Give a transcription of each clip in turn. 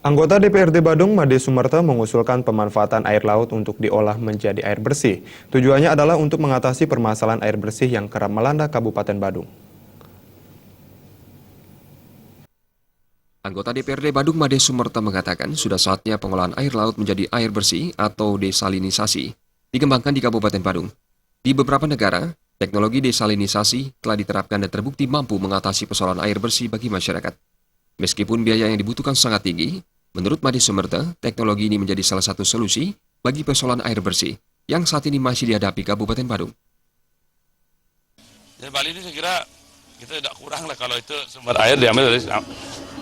Anggota DPRD Badung, Made Sumerta, mengusulkan pemanfaatan air laut untuk diolah menjadi air bersih. Tujuannya adalah untuk mengatasi permasalahan air bersih yang kerap melanda Kabupaten Badung. Anggota DPRD Badung Made Sumerta mengatakan sudah saatnya pengolahan air laut menjadi air bersih atau desalinisasi dikembangkan di Kabupaten Badung. Di beberapa negara, teknologi desalinisasi telah diterapkan dan terbukti mampu mengatasi persoalan air bersih bagi masyarakat. Meskipun biaya yang dibutuhkan sangat tinggi, menurut Made Sumerta, teknologi ini menjadi salah satu solusi bagi persoalan air bersih yang saat ini masih dihadapi Kabupaten Badung. Jadi Bali ini saya kira kita tidak kurang lah kalau itu sumber air diambil dari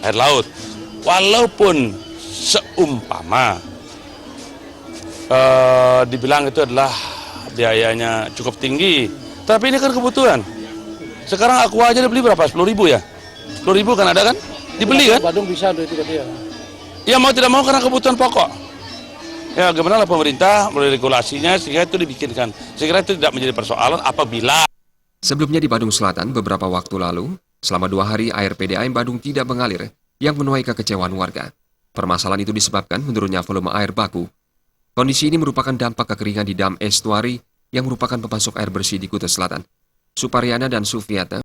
air laut. Walaupun seumpama dibilang itu adalah biayanya cukup tinggi, tapi ini kan kebutuhan. Sekarang aku aja beli berapa? 10.000 ya? 10.000 kan ada kan? Dibeli kan? Badung bisa itu dia. Ya mau tidak mau karena kebutuhan pokok. Ya gimana lah pemerintah melalui regulasinya sehingga itu dibikinkan. Saya kira itu tidak menjadi persoalan apabila Sebelumnya di Badung Selatan beberapa waktu lalu, selama 2 hari air PDAM Badung tidak mengalir yang menuai kekecewaan warga. Permasalahan itu disebabkan menurunnya volume air baku. Kondisi ini merupakan dampak kekeringan di dam estuari yang merupakan pemasok air bersih di Kuta Selatan. Suparyana dan Sufiata